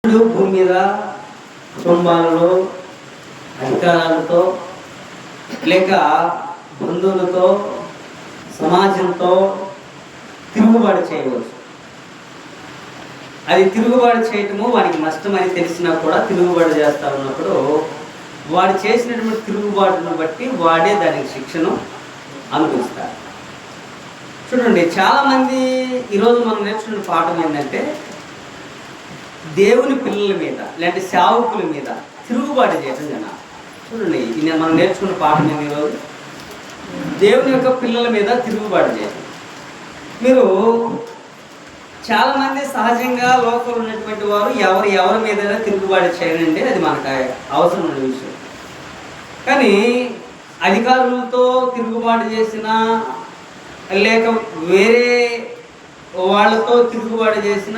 భూమి మీద కుటుంబాలలో అధికారాలతో లేక బంధువులతో సమాజంతో తిరుగుబాటు చేయవచ్చు. అది తిరుగుబాటు చేయటము వాడికి నష్టమని తెలిసినా కూడా తిరుగుబాటు చేస్తా ఉన్నప్పుడు వాడు చేసినటువంటి తిరుగుబాటును బట్టి వాడే దానికి శిక్షను అనుభవిస్తాడు. చూడండి, చాలామంది ఈరోజు మనం నేర్చుకున్న పాఠం ఏంటంటే దేవుని పిల్లల మీద లేదంటే సేవకుల మీద తిరుగుబాటు చేయడం జనాలు. చూడండి, ఇది మనం నేర్చుకున్న పాఠం ఏంది ఈరోజు? దేవుని యొక్క పిల్లల మీద తిరుగుబాటు చేయడం. మీరు చాలామంది సహజంగా లోకంలో ఉన్నటువంటి వారు ఎవరి మీదైనా తిరుగుబాటు చేయాలంటే అది మనకు అవసరం ఉన్న విషయం. కానీ అధికారులతో తిరుగుబాటు చేసిన లేక వేరే వాళ్ళతో తిరుగుబాటు చేసిన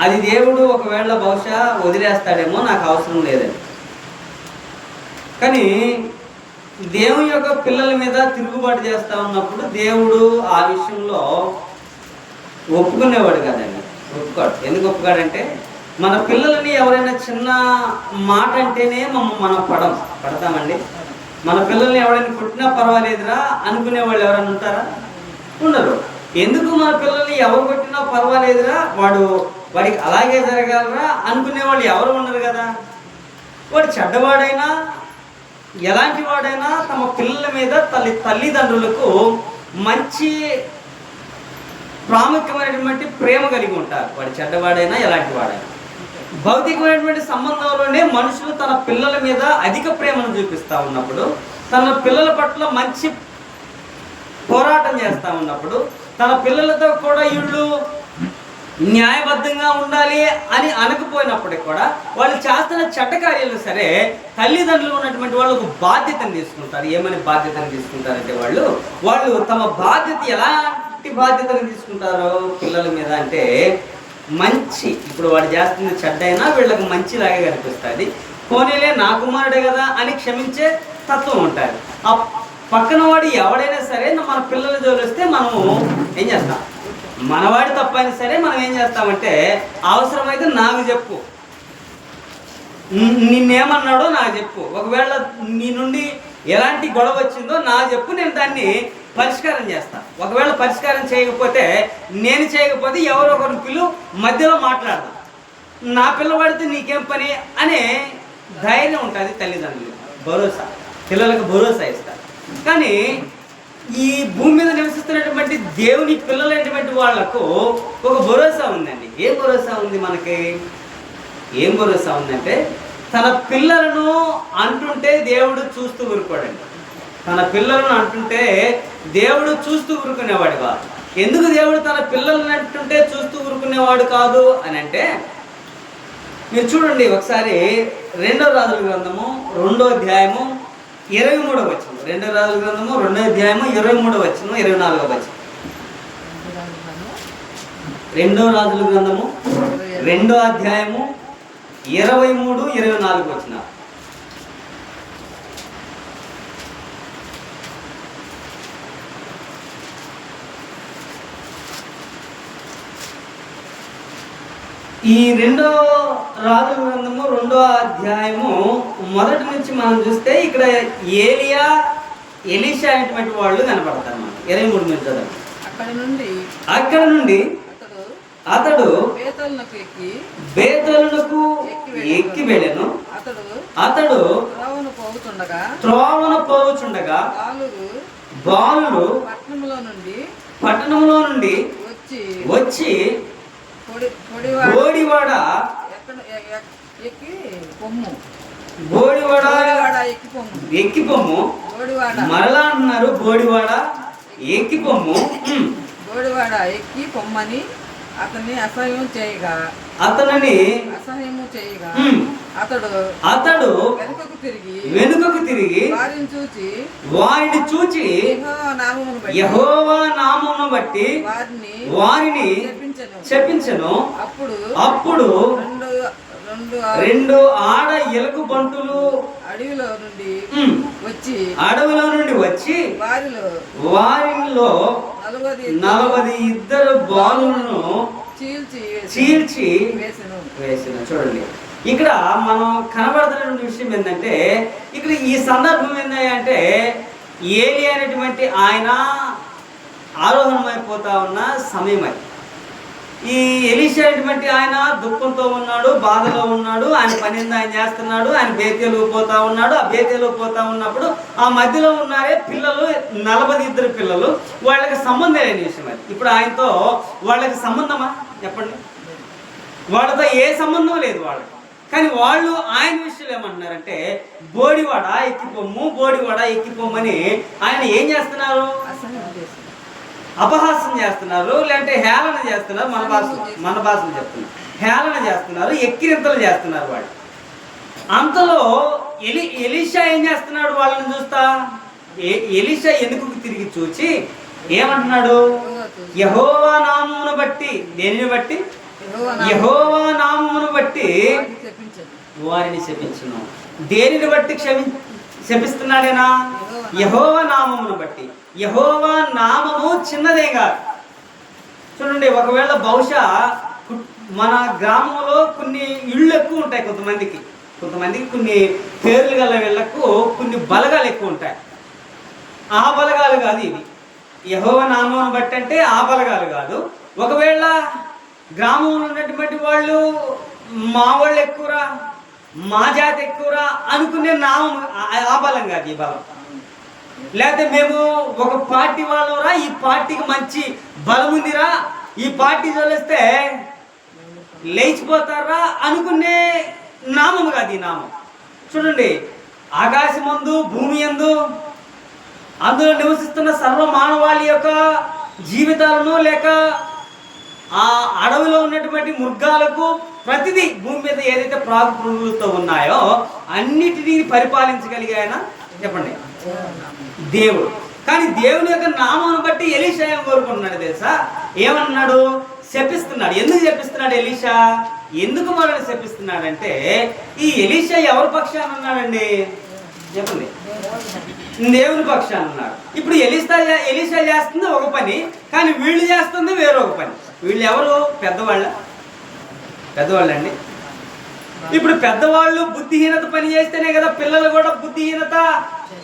అది దేవుడు ఒకవేళ బహుశా వదిలేస్తాడేమో, నాకు అవసరం లేదని. కానీ దేవుని యొక్క పిల్లల మీద తిరుగుబాటు చేస్తూ ఉన్నప్పుడు దేవుడు ఆ విషయంలో ఒప్పుకునేవాడు కదండి. ఒప్పుకోడు. ఎందుకు ఒప్పుకోడంటే మన పిల్లలని ఎవరైనా చిన్న మాట అంటేనే మనం పడతామండి. మన పిల్లల్ని ఎవరైనా కొట్టినా పర్వాలేదురా అనుకునేవాళ్ళు ఎవరైనా ఉంటారా? ఉండరు. ఎందుకు మన పిల్లల్ని ఎవరు కొట్టినా పర్వాలేదురా, వాడికి అలాగే జరగాలరా అనుకునేవాళ్ళు ఎవరు ఉండరు కదా. వాడు చెడ్డవాడైనా ఎలాంటి వాడైనా తమ పిల్లల మీద తల్లిదండ్రులకు మంచి ప్రాముఖ్యమైనటువంటి ప్రేమ కలిగి ఉంటారు. వాడు చెడ్డవాడైనా ఎలాంటి వాడైనా భౌతికమైనటువంటి సంబంధంలోనే మనుషులు తన పిల్లల మీద అధిక ప్రేమను చూపిస్తూ ఉన్నప్పుడు, తన పిల్లల పట్ల మంచి పోరాటం చేస్తూ ఉన్నప్పుడు, తన పిల్లలతో కూడా వీళ్ళు న్యాయబద్ధంగా ఉండాలి అని అనకపోయినప్పటికీ కూడా వాళ్ళు చేస్తున్న చెడ్డ కార్యాలు సరే తల్లిదండ్రులు ఉన్నటువంటి వాళ్ళు ఒక బాధ్యతను తీసుకుంటారు. ఏమని బాధ్యతను తీసుకుంటారంటే వాళ్ళు తమ బాధ్యత ఎలాంటి బాధ్యతను తీసుకుంటారో పిల్లల మీద అంటే మంచి, ఇప్పుడు వాడు చేస్తున్న చెడ్డైనా వీళ్ళకి మంచిలాగే కనిపిస్తుంది. పోనీలే నా కుమారుడే కదా అని క్షమించే తత్వం ఉంటుంది. ఆ పక్కన వాడు ఎవడైనా సరే మన పిల్లల జోలిస్తే మనము ఏం చేస్తాం? మనవాడి తప్పైనా సరే మనం ఏం చేస్తామంటే అవసరమైతే నాకు చెప్పు, నిన్నేమన్నాడో నాకు చెప్పు, ఒకవేళ నీ నుండి ఎలాంటి గొడవ వచ్చిందో నాకు చెప్పు, నేను దాన్ని పరిష్కారం చేస్తాను. ఒకవేళ పరిష్కారం చేయకపోతే ఎవరో ఒకరిని పిలువు, మధ్యలో మాట్లాడదాం, నా పిల్లవాడితే నీకేం పని అనే ధైర్యం ఉంటుంది. తల్లిదండ్రులు భరోసా, పిల్లలకు భరోసా ఇస్తారు. కానీ ఈ భూమి మీద నివసిస్తున్నటువంటి దేవుని పిల్లలైనటువంటి వాళ్లకు ఒక భరోసా ఉందండి. ఏం భరోసా ఉంది మనకి? ఏం భరోసా ఉందంటే తన పిల్లలను అంటుంటే దేవుడు చూస్తూ ఊరుకోడండి. తన పిల్లలను అంటుంటే దేవుడు చూస్తూ ఊరుకునేవాడు కాదు. ఎందుకు దేవుడు తన పిల్లలను అంటుంటే చూస్తూ ఊరుకునేవాడు కాదు అని అంటే, మీరు చూడండి ఒకసారి 2వ రాజుల గ్రంథము 2వ అధ్యాయము 23వ వచనం. 2వ రాజుల గ్రంథము 2వ అధ్యాయము 23వ వచనం 24వ వచనం. 2వ రాజుల గ్రంథము 2వ అధ్యాయము 23, 24 వచనం. ఈ 2వ రాజుల గ్రంథము 2వ అధ్యాయము మొదటి నుంచి మనం చూస్తే ఇక్కడ ఎలీషా అనేటువంటి వాళ్ళు కనపడతారు మనకు. 23 నుంచి చదవండి. అక్కడ నుండి అతడు బేతేలునకు ఎక్కి వెళ్ళెను. అతడు త్రోవను పోవుచుండగా బాలురు పట్టణంలో నుండి వచ్చి బోడివాడ ఎక్కి పొమ్ము, మరలా అన్నారు బోడివాడ ఎక్కి పొమ్ము. బోడివాడ ఎక్కి పొమ్మని అతన్ని అసహ్యము చేయగా అతడు వెనుకకు తిరిగి వారిని చూచి యెహోవా నామమును బట్టి వారిని చెప్పించెను. అప్పుడు 2 ఆడ ఎలుగు బంటులు అడవిలో నుండి వచ్చి వారిలో 42 బాలులను చీల్చి చీల్చి వేసెను. వేసిన. చూడండి ఇక్కడ మనం కనబడుతున్న విషయం ఏంటంటే, ఇక్కడ ఈ సందర్భం ఏంటంటే ఏలి అనేటువంటి ఆయన ఆరోహణమైపోతా ఉన్న సమయం అది. ఈ ఎలీషా అనేటువంటి ఆయన దుఃఖంతో ఉన్నాడు, బాధలో ఉన్నాడు, ఆయన పని ఆయన చేస్తున్నాడు, ఆయన బేతేలు పోతా ఉన్నాడు. ఆ బేతేలు పోతా ఉన్నప్పుడు ఆ మధ్యలో ఉన్నారే పిల్లలు, 42 పిల్లలు, వాళ్ళకి సంబంధం లేని విషయం అది. ఇప్పుడు ఆయనతో వాళ్ళకి సంబంధమా చెప్పండి? వాళ్ళతో ఏ సంబంధం లేదు వాళ్ళకి. కానీ వాళ్ళు ఆయన విషయంలో ఏమంటున్నారంటే, బోడివాడ ఎక్కిపోమ్ము, బోడివాడ ఎక్కిపోమ్మని ఆయన ఏం చేస్తున్నారు? అసహ్యం చేసి అపహాస్యం చేస్తున్నారు, లేదంటే హేళన చేస్తున్నారు. మన భాషలో చెప్తున్నారు, హేళన చేస్తున్నారు, ఎక్కిరింతలు చేస్తున్నారు వాళ్ళు. అంతలో ఎలీషా ఏం చేస్తున్నాడు? వాళ్ళని చూస్తా ఎలీషా వెనుకకు తిరిగి చూచి ఏమంటున్నాడు? యెహోవా నామమును బట్టి. దేనిని బట్టి? యెహోవా నామమును బట్టి వారిని శపించును. దేనిని బట్టి శపిస్తున్నాడేనా? యెహోవా నామమును బట్టి. యెహోవా నామము చిన్నదే కాదు. చూడండి, ఒకవేళ బహుశా మన గ్రామంలో కొన్ని ఇళ్ళు ఎక్కువ ఉంటాయి, కొంతమందికి కొన్ని పేర్లు గల వీళ్ళకు కొన్ని బలగాలు ఎక్కువ ఉంటాయి. ఆ బలగాలు కాదు ఇవి. యెహోవా నామమును బట్టి అంటే ఆ బలగాలు కాదు. ఒకవేళ గ్రామంలో ఉన్నటువంటి వాళ్ళు మా వాళ్ళు ఎక్కువరా, మా జాతి ఎక్కువరా అనుకునే నామం ఆ బలం కాదు ఈ బలం. లేకపోతే మేము ఒక పార్టీ వాళ్ళరా, ఈ పార్టీకి మంచి బలం ఉందిరా, ఈ పార్టీ చదివిస్తే లేచిపోతారా అనుకునే నామం కాదు ఈ నామం. చూడండి, ఆకాశమందు భూమి యందు అందులో నివసిస్తున్న సర్వ మానవాళి యొక్క జీవితాలను, లేక ఆ అడవిలో ఉన్నటువంటి మృగాలకు, ప్రతిదీ భూమి మీద ఏదైతే ప్రాగు పురుగులతో ఉన్నాయో అన్నిటినీ పరిపాలించగలిగే ఆయన చెప్పండి దేవుడు. కానీ దేవుని యొక్క నామాన్ని బట్టి ఎలీషా ఏం కోరుకుంటున్నాడు తెలుసా? ఏమన్నాడు? శపిస్తున్నాడు. ఎందుకు శపిస్తున్నాడు ఎలీషా? ఎందుకు మనల్ని శపిస్తున్నాడంటే, ఈ ఎలీషా ఎవరి పక్షాన ఉన్నాడండి చెప్పండి? దేవుని పక్షాన ఉన్నాడు. ఇప్పుడు ఎలీషా చేస్తుంది ఒక పని, కానీ వీళ్ళు చేస్తుంది వేరొక పని. వీళ్ళు ఎవరు? పెద్దవాళ్ళండి. ఇప్పుడు పెద్దవాళ్ళు బుద్ధిహీనత పని చేస్తేనే కదా పిల్లలు కూడా బుద్ధిహీనత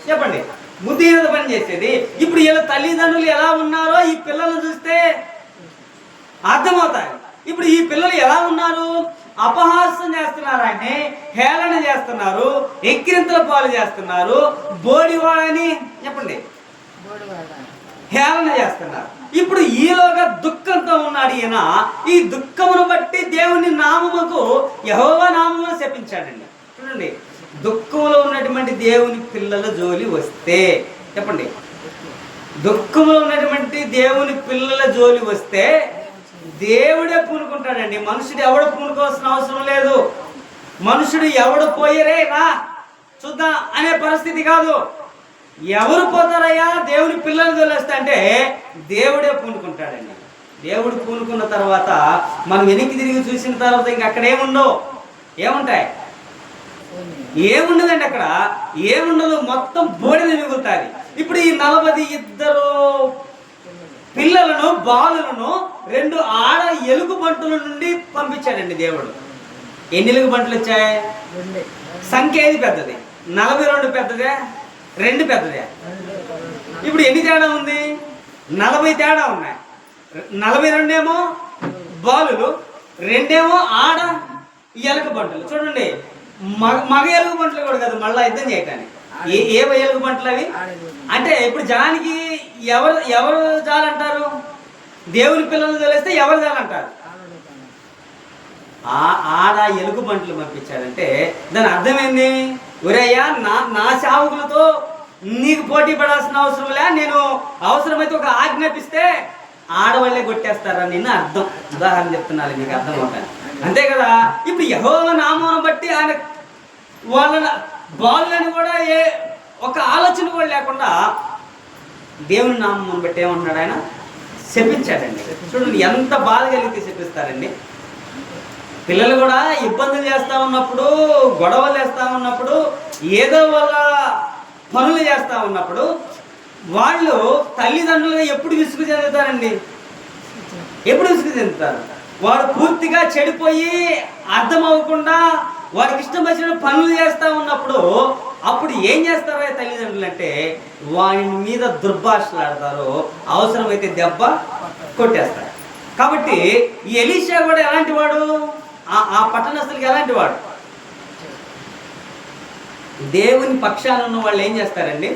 చెప్పండి బుద్ధిహీనత పని చేసేది. ఇప్పుడు వీళ్ళ తల్లిదండ్రులు ఎలా ఉన్నారో ఈ పిల్లలు చూస్తే అర్థమవుతాయి. ఇప్పుడు ఈ పిల్లలు ఎలా ఉన్నారు? అపహాస్యం చేస్తున్నారు, ఆయన్ని హేళన చేస్తున్నారు, ఎక్కిరింతల పాలు చేస్తున్నారు, బోడివాడని చెప్పండి హేళన చేస్తున్నారు. ఇప్పుడు ఈలోగా దుఃఖంతో ఉన్నాడు ఈయన. ఈ దుఃఖమును బట్టి దేవుని నామముకు, యెహోవా నామమును శపించాడండి. చూడండి, దుఃఖంలో ఉన్నటువంటి దేవుని పిల్లల జోలి వస్తే చెప్పండి, దుఃఖంలో ఉన్నటువంటి దేవుని పిల్లల జోలి వస్తే దేవుడే పూనుకుంటాడండి. మనుషుడు ఎవడు పూనుకోవాల్సిన అవసరం లేదు. మనుషుడు ఎవడు పోయరే రా చూద్దాం అనే పరిస్థితి కాదు. ఎవరు పోతారయ్యా దేవుని పిల్లలు తోలేస్తా అంటే దేవుడే పూనుకుంటాడండి. దేవుడు పూనుకున్న తర్వాత మనం వెనక్కి తిరిగి చూసిన తర్వాత ఇంక అక్కడ ఏముంటాయి? ఏముండదండి. అక్కడ ఏముండదు, మొత్తం బోడిని మిగులుతాయి. ఇప్పుడు ఈ 42 పిల్లలను, బాలులను 2 ఆడ ఎలుగు బంటుల నుండి పంపించాడండి దేవుడు. ఎన్ని ఎలుగు బంటులు వచ్చాయి? సంఖ్య ఏది పెద్దది? 42 పెద్దదే, 2 పెద్దదే. ఇప్పుడు ఎన్ని తేడా ఉంది? 40 తేడా ఉన్నాయి. 42 ఏమో బాలులు, 2 ఏమో ఆడ ఎలుగు బంటులు. చూడండి, మగ ఎలుగు బంటులు కూడా కదా మళ్ళీ యుద్ధం చేయటానికి. ఏ ఎలుగు బంటులు అవి అంటే ఇప్పుడు జనానికి ఎవరు చాలంటారు? దేవుని పిల్లలు తెలిస్తే ఎవరు చాలంటారు? ఆడ ఎలుగు బంటులు పంపించాడంటే దాని అర్థమైంది, ఒరేయ్యా నా సేవకులతో నీకు పోటీ పడాల్సిన అవసరం లే, నేను అవసరమైతే ఒక ఆజ్ఞాపిస్తే ఆడవాళ్ళే కొట్టేస్తారా నిన్ను అర్థం. ఉదాహరణ చెప్తున్నాను మీకు అర్థం అవుతాను, అంతే కదా. ఇప్పుడు యెహోవా నామమును బట్టి ఆయన వాళ్ళ బాలులని కూడా ఒక ఆలోచన కూడా లేకుండా దేవుని నామమును బట్టి ఏమంటున్నాడు? ఆయన శపించాడండి. చూడండి, ఎంత బాధ కలిగితే శపిస్తారండి. పిల్లలు కూడా ఇబ్బందులు చేస్తూ ఉన్నప్పుడు, గొడవలు చేస్తూ ఉన్నప్పుడు, ఏదో వాళ్ళ పనులు చేస్తూ ఉన్నప్పుడు వాళ్ళు తల్లిదండ్రులుగా ఎప్పుడు విసుగు చెందుతారండి? ఎప్పుడు విసుగు చెందుతారు? వాడు పూర్తిగా చెడిపోయి అర్థం అవ్వకుండా వాడికి ఇష్టం వచ్చిన పనులు చేస్తూ ఉన్నప్పుడు అప్పుడు ఏం చేస్తారో తల్లిదండ్రులు అంటే వాని మీద దుర్భాషలాడతారు, అవసరమైతే దెబ్బ కొట్టేస్తారు. కాబట్టి ఈ ఎలీషా కూడా ఎలాంటి వాడు, ఆ పట్టణస్తులకి ఎలాంటి వాడు? దేవుని పక్షాన ఉన్న వాళ్ళు ఏం చేస్తారండి?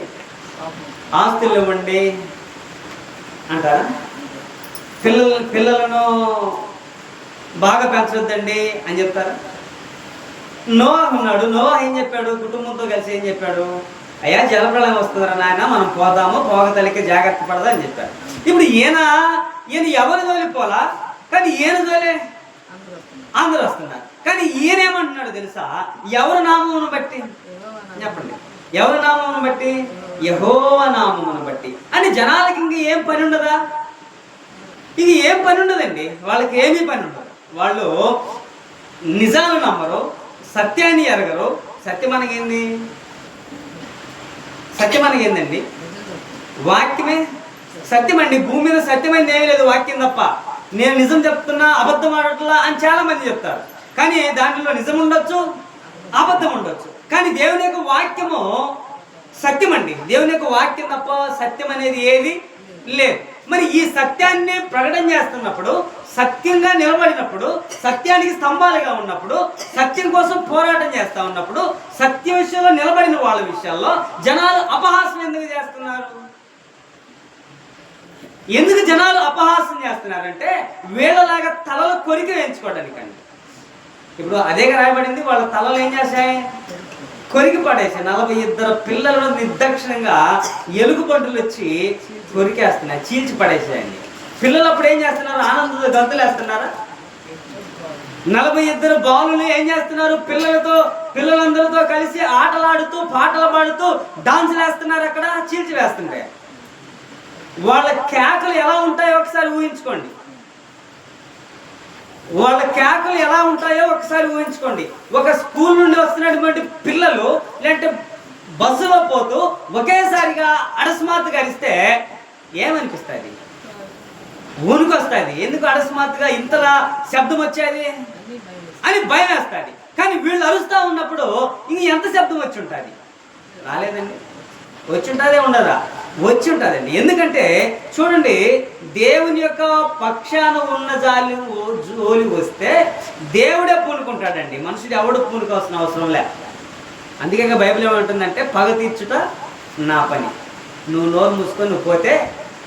ఆస్తులు ఇవ్వండి అంటారా? పిల్లలను బాగా పెంచొద్దండి అని చెప్తారా? నోవాహు ఉన్నాడు. నోవాహు ఏం చెప్పాడు? కుటుంబంతో కలిసి ఏం చెప్పాడు? అయ్యా జలప్రళయం వస్తుందిరా నాయన, మనం పోదాము, పోగతలికి జాగ్రత్త పడదా అని చెప్పాడు. ఇప్పుడు ఈయన ఎవరి జోలిపోలా, కానీ ఈయన జోలే అందరూ వస్తున్నారు. కానీ ఈయన ఏమంటున్నాడు తెలుసా? ఎవరి నామమును బట్టి చెప్పండి, ఎవరి నామమును బట్టి? యెహోవా నామమును బట్టి అని. జనాలకి ఇంక ఏం పని ఉండదా? ఇది ఏం పని ఉండదండి, వాళ్ళకి ఏమీ పని ఉండదు. వాళ్ళు నిజాలు నమ్మరు, సత్యాన్ని ఎరగరు. సత్యం మనకేంది? సత్యం మనకేందండి? వాక్యమే సత్యం అండి. భూమి మీద సత్యమైంది ఏమీ లేదు, వాక్యం తప్ప. నేను నిజం చెప్తున్నా, అబద్ధం ఆడట్లా అని చాలా మంది చెప్తారు. కానీ దాంట్లో నిజం ఉండొచ్చు, అబద్ధం ఉండొచ్చు. కానీ దేవుని యొక్క వాక్యము సత్యం అండి. దేవుని యొక్క వాక్యం తప్ప సత్యం అనేది ఏది లేదు. మరి ఈ సత్యాన్ని ప్రకటన చేస్తున్నప్పుడు, సత్యంగా నిలబడినప్పుడు, సత్యానికి స్తంభాలుగా ఉన్నప్పుడు, సత్యం కోసం పోరాటం చేస్తా ఉన్నప్పుడు, సత్య విషయంలో నిలబడిన వాళ్ళ విషయాల్లో జనాలు అపహాసం ఎందుకు చేస్తున్నారు? ఎందుకు జనాలు అపహాసం చేస్తున్నారంటే వీళ్ళలాగా తలలు కొరికి వేయించుకోవడానికండి. ఇప్పుడు అదేగా రాయబడింది, వాళ్ళ తలలు ఏం చేశాయి? కొరికి పడేసాయి. 42 పిల్లలను నిర్దక్షిణంగా ఎలుగుబంటులు వచ్చి కొరికేస్తున్నాయి, చీల్చి పడేసాయండి. పిల్లలు అప్పుడు ఏం చేస్తున్నారు? ఆనందంతో గంతులు వేస్తున్నారా? 42 బాలులు ఏం చేస్తున్నారు? పిల్లలందరితో కలిసి ఆటలాడుతూ, పాటలు పాడుతూ, డాన్సులు వేస్తున్నారు. అక్కడ చీల్చి వేస్తుంటే వాళ్ళ కేకలు ఎలా ఉంటాయో ఒకసారి ఊహించుకోండి. వాళ్ళ కేకలు ఎలా ఉంటాయో ఒకసారి ఊహించుకోండి. ఒక స్కూల్ నుండి వస్తున్నటువంటి పిల్లలు లేదంటే బస్సులో పోతూ ఒకేసారిగా అకస్మాత్తుగా అరిస్తే ఏమనిపిస్తుంది? ఊనుకొస్తుంది. ఎందుకు అకస్మాత్తుగా ఇంతలా శబ్దం వచ్చేది అని భయం వేస్తుంది. కానీ వీళ్ళు అరుస్తూ ఉన్నప్పుడు ఇంక ఎంత శబ్దం వచ్చి ఉంటుంది? రాలేదండి. వచ్చి ఉంటుందే ఉండదా? వచ్చి ఉంటుందండి. ఎందుకంటే చూడండి, దేవుని యొక్క పక్షాన ఉన్న జోలి వస్తే దేవుడే పూనుకుంటాడండి. మనుషుడు ఎవడు పూనుకోవాల్సిన అవసరం లే. అందుకే బైబిల్ ఏమంటుందంటే, పగ తీర్చుట నా పని. నువ్వు నోరు మూసుకొని నువ్వు పోతే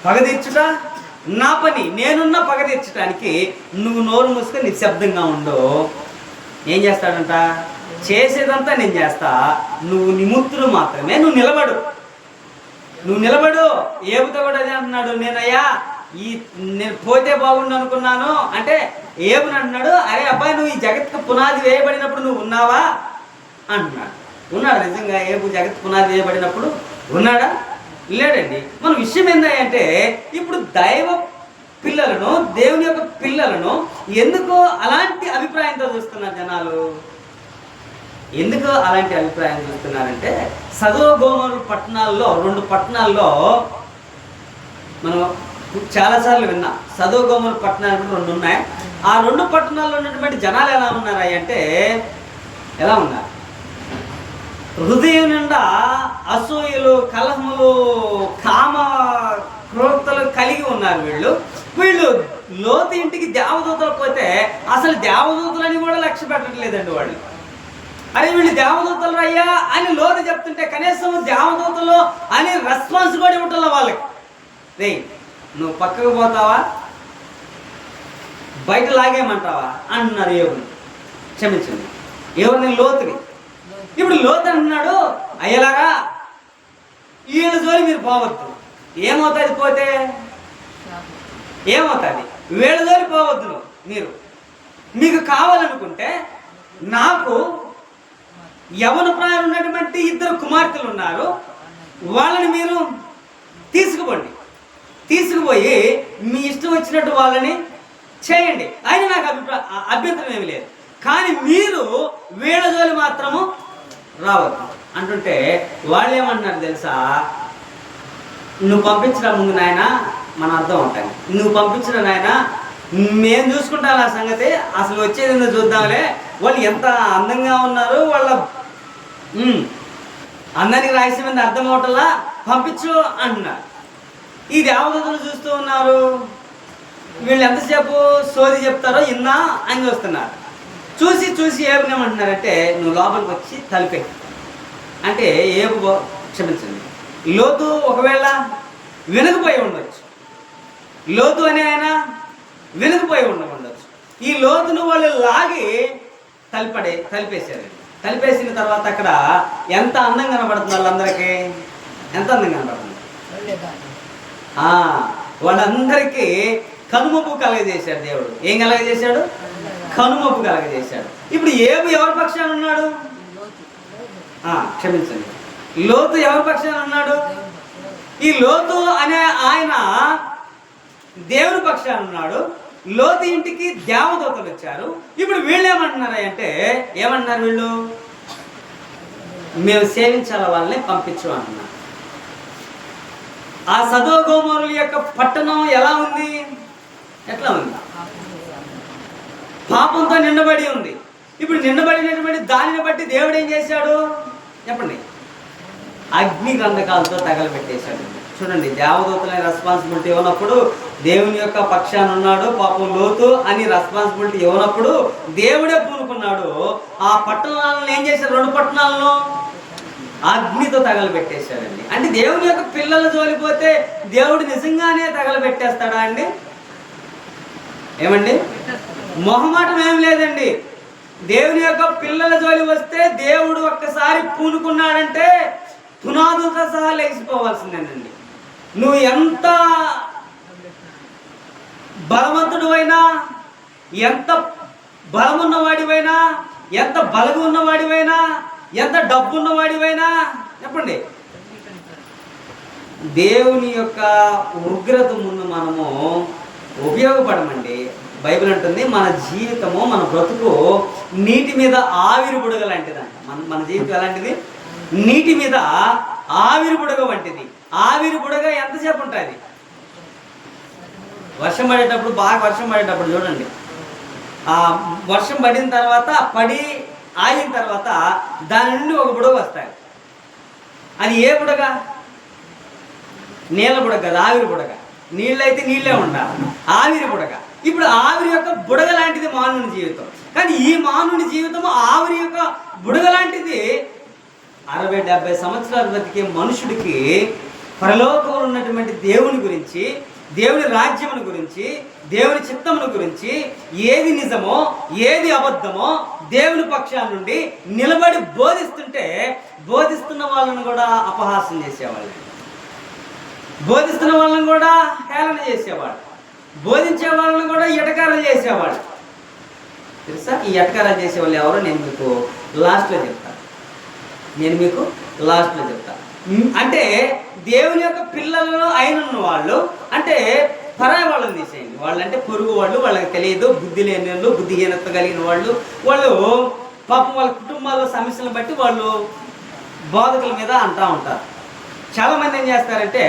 పగ తీర్చుట నా పని. నేనున్న పగ తీర్చడానికి నువ్వు నోరు మూసుకొని నిశ్శబ్దంగా ఉండు. ఏం చేస్తాడంట? చేసేదంతా నేను చేస్తా, నువ్వు నిముత్తులు మాత్రమే. నువ్వు నిలబడు. ఏబుతో కూడా అదే అంటున్నాడు. నేను పోతే బాగుండు అనుకున్నాను అంటే ఏబుని అంటున్నాడు, అరే అబ్బాయి నువ్వు ఈ జగత్కు పునాది వేయబడినప్పుడు నువ్వు ఉన్నావా అంటున్నాడు. ఉన్నాడు నిజంగా. ఏబు జగత్ పునాది వేయబడినప్పుడు ఉన్నాడా? లేడండి. మన విషయం ఏంటంటే, ఇప్పుడు దైవ పిల్లలను, దేవుని యొక్క పిల్లలను ఎందుకు అలాంటి అభిప్రాయంతో చూస్తున్నారు జనాలు? ఎందుకు అలాంటి అభిప్రాయం చూస్తున్నారంటే, సదోమ పట్టణాల్లో, 2 పట్టణాల్లో మనం చాలాసార్లు విన్నాం. సదోమ పట్టణాలు 2 ఉన్నాయి. ఆ 2 పట్టణాల్లో ఉన్నటువంటి జనాలు ఎలా ఉన్నారా అంటే, ఎలా ఉన్నారు? హృదయం నిండా అసూయలు, కలహములు, కామ క్రోధలు కలిగి ఉన్నారు వీళ్ళు లోతు ఇంటికి దేవదూతలు పోతే అసలు దేవదూతలని కూడా లక్ష్య పెట్టట్లేదండి వాళ్ళు. అరే వీళ్ళు దేవదూతలు అయ్యా అని లోతు చెప్తుంటే కనీసం దేవదూతలు అని రెస్పాన్స్ కూడా ఇవ్వటంలో వాళ్ళకి. రే నువ్వు పక్కకు పోతావా, బయట లాగేయమంటావా అంటున్నారు ఏవుని. క్షమించండి, ఎవరిని? లోతుని. ఇప్పుడు లోతు అంటున్నాడు, అయ్యలారా వీళ్ళ జోలి మీరు పోవద్దు. ఏమవుతుంది పోతే? ఏమవుతుంది? వీళ్ళ జోలి పోవద్దు. మీకు కావాలనుకుంటే నాకు యవన ప్రాయం ఉన్నటువంటి 2 కుమార్తెలు ఉన్నారు, వాళ్ళని మీరు తీసుకుపోయి మీ ఇష్టం వచ్చినట్టు వాళ్ళని చేయండి. అయినా నాకు అభ్యంతరం ఏమి లేదు. కానీ మీరు వీళ్ళ జోలి మాత్రము రావద్దు అంటుంటే వాళ్ళు ఏమంటున్నారు తెలుసా? నువ్వు పంపించిన ముందు నాయన మన అర్థం ఉంటుంది. నువ్వు పంపించిన నాయన మేము చూసుకుంటాం ఆ సంగతి, అసలు వచ్చేది ఏందో చూద్దాంలే, వాళ్ళు ఎంత అందంగా ఉన్నారు, వాళ్ళ అందానికి రాసి మీద అర్థం అవటంలా, పంపించు అంటున్నారు. ఈ దేవదూతలు చూస్తూ ఉన్నారు, వీళ్ళు ఎంతసేపు సోది చెప్తారో ఇన్నా అని చూస్తున్నారు. చూసి చూసి ఏమేమంటున్నారంటే, నువ్వు లోపలికి వచ్చి తలిపే అంటే క్షమించండి, లోతు ఒకవేళ వెనుకపోయి ఉండొచ్చు, లోతు అనే ఆయన వెనుకపోయి ఉండవచ్చు. ఈ లోతును వాళ్ళు లాగి తలిపేశారు. తలిపేసిన తర్వాత అక్కడ ఎంత అందంగా కనబడుతుంది వాళ్ళందరికీ, ఎంత అందంగా కనబడుతుంది. వాళ్ళందరికీ కనుమొప్పు కలగజేశాడు దేవుడు. ఏం కలగజేశాడు? కనుమొప్పు కలగజేశాడు. ఇప్పుడు ఎవరి పక్షాన ఉన్నాడు? క్షమించండి, లోతు ఎవరి పక్షాన ఉన్నాడు? ఈ లోతు అనే ఆయన దేవుని పక్షాన ఉన్నాడు. లోతు ఇంటికి దేవదూతలు వచ్చారు. ఇప్పుడు వీళ్ళు ఏమంటున్నారు అంటే, ఏమంటున్నారు వీళ్ళు? మేము సేవించాల వాళ్ళని పంపించు అంటున్నారు. ఆ సదోమ గొమొర్రా యొక్క పట్టణం ఎలా ఉంది? ఎట్లా ఉంది? పాపంతో నిండబడి ఉంది. ఇప్పుడు నిండబడినటువంటి దానిని బట్టి దేవుడు ఏం చేశాడు చెప్పండి? అగ్ని గంధకాలతో తగలబెట్టేశాడు. చూడండి, దేవదూతలని రెస్పాన్సిబిలిటీ ఇవ్వనప్పుడు దేవుని యొక్క పక్షాన ఉన్నాడు. పాపం లోతు అని రెస్పాన్సిబిలిటీ ఇవ్వనప్పుడు దేవుడే పూనుకున్నాడు. ఆ పట్టణాలను ఏం చేశారు? 2 పట్టణాలను అగ్నితో తగలబెట్టేశాడండి. అంటే దేవుని యొక్క పిల్లలు జోలిపోతే దేవుడు నిజంగానే తగలబెట్టేస్తాడా అండి? ఏమండి? మొహమాటం ఏం లేదండి. దేవుని యొక్క పిల్లల జోలి వస్తే దేవుడు ఒక్కసారి పూనుకున్నాడంటే పునాదులతో సహా లేచిపోవాల్సిందేనండి. నువ్వు ఎంత బలవంతుడు అయినా, ఎంత బలమున్నవాడివైనా, ఎంత బలగు ఉన్నవాడివైనా, ఎంత డబ్బు ఉన్నవాడివైనా చెప్పండి, దేవుని యొక్క ఉగ్రత ముందు మనము ఉపయోగపడమండి. బైబిల్ అంటుంది మన జీవితము, మన బ్రతుకు నీటి మీద ఆవిరి బుడగ లాంటిదంట. మన జీవితం ఎలాంటిది? నీటి మీద ఆవిరి బుడగ వంటిది. ఆవిరి బుడగ ఎంతసేపు ఉంటుంది? వర్షం పడేటప్పుడు, బాగా వర్షం పడేటప్పుడు చూడండి, ఆ వర్షం పడిన తర్వాత పడి ఆగిన తర్వాత దాని నుండి ఒక బుడగ వస్తాయి. అది ఏ బుడగ? నీళ్ళ బుడగ కదా, ఆవిరి బుడగ. నీళ్ళైతే నీళ్ళే ఉండాలి, ఆవిరి బుడగ. ఇప్పుడు ఆవిరి యొక్క బుడగ లాంటిది మానవుని జీవితం. కానీ ఈ మానవుని జీవితం ఆవిరి యొక్క బుడగ లాంటిది. 60-70 సంవత్సరాలు బతికే మనుషుడికి పరలోకంలో ఉన్నటువంటి దేవుని గురించి, దేవుని రాజ్యమును గురించి, దేవుని చిత్తమును గురించి, ఏది నిజమో ఏది అబద్ధమో దేవుని పక్షాల నుండి నిలబడి బోధిస్తుంటే బోధిస్తున్న వాళ్ళను కూడా అపహాసం చేసేవాళ్ళు, బోధిస్తున్న వాళ్ళని కూడా హేళన చేసేవాడు, బోధించే వాళ్ళని కూడా ఎటకారం చేసేవాడు. తెలుసా? ఈ ఎటకారం చేసేవాళ్ళు ఎవరో నేను మీకు లాస్ట్లో చెప్తాను. అంటే దేవుని యొక్క పిల్లలు అయిన వాళ్ళు అంటే పరాయి వాళ్ళని తీసేయండి. వాళ్ళంటే పొరుగు వాళ్ళు, వాళ్ళకి తెలియదు, బుద్ధి లేని వాళ్ళు, బుద్ధిహీనత కలిగిన వాళ్ళు. వాళ్ళు పాపం వాళ్ళ కుటుంబాల్లో సమస్యలను బట్టి వాళ్ళు బోధకుల మీద అంటూ ఉంటారు. చాలామంది ఏం చేస్తారంటే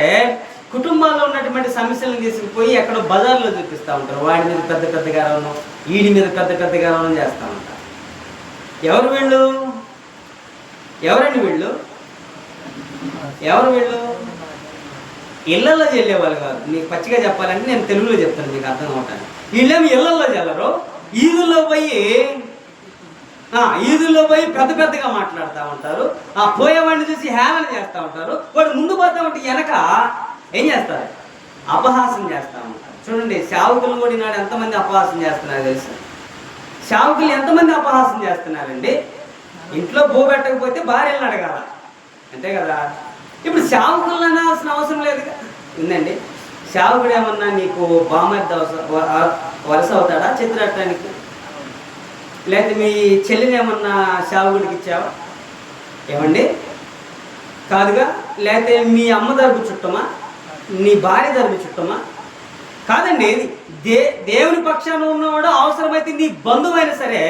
కుటుంబాల్లో ఉన్నటువంటి సమస్యలను తీసుకుపోయి ఎక్కడో బజార్లో చూపిస్తూ ఉంటారు. వాడి మీద పెద్ద పెద్దగా రావడం, వీడి మీద పెద్ద పెద్దగా రావడం చేస్తూ ఉంటారు. ఎవరు వీళ్ళు? ఎవరండి వీళ్ళు? ఇళ్లలో చెల్లేవాళ్ళు కాదు. నీకు పచ్చిగా చెప్పాలంటే నేను తెలుగులో చెప్తాను, మీకు అర్థం అవటానికి. వీళ్ళేమి ఇళ్లలో చెల్లరు, ఈదుల్లో పోయి పెద్ద పెద్దగా మాట్లాడుతూ ఉంటారు. ఆ పోయేవాడిని చూసి హేళన చేస్తూ ఉంటారు. వాడు ముందు పోతా ఉంటే వెనక ఏం చేస్తారు? అపహాసం చేస్తూ ఉంటారు. చూడండి, సేవకులు కూడా ఈనాడు ఎంతమంది అపహాసం చేస్తున్నారు తెలుసు? సేవకులు ఎంతమంది అపహాసం చేస్తున్నారండి? ఇంట్లో బో పెట్టకపోతే భార్యలను అడగాల, అంతే కదా? ఇప్పుడు సేవకులను అనాల్సిన అవసరం లేదుగా. ఉందండి, సేవకుడు ఏమన్నా నీకు బామర్ది వలస అవుతాడా చిత్రటానికి? లేకపోతే మీ చెల్లిని ఏమన్నా సేవకుడికి ఇచ్చావా? ఏమండి, కాదుగా. లేకపోతే మీ అమ్మ తరపు చుట్టమా, నీ భార్య తరపు చుట్టమా? కాదండి. దేవుని పక్షాన ఉన్నవాడు అవసరమైతే నీ బంధువైనా సరే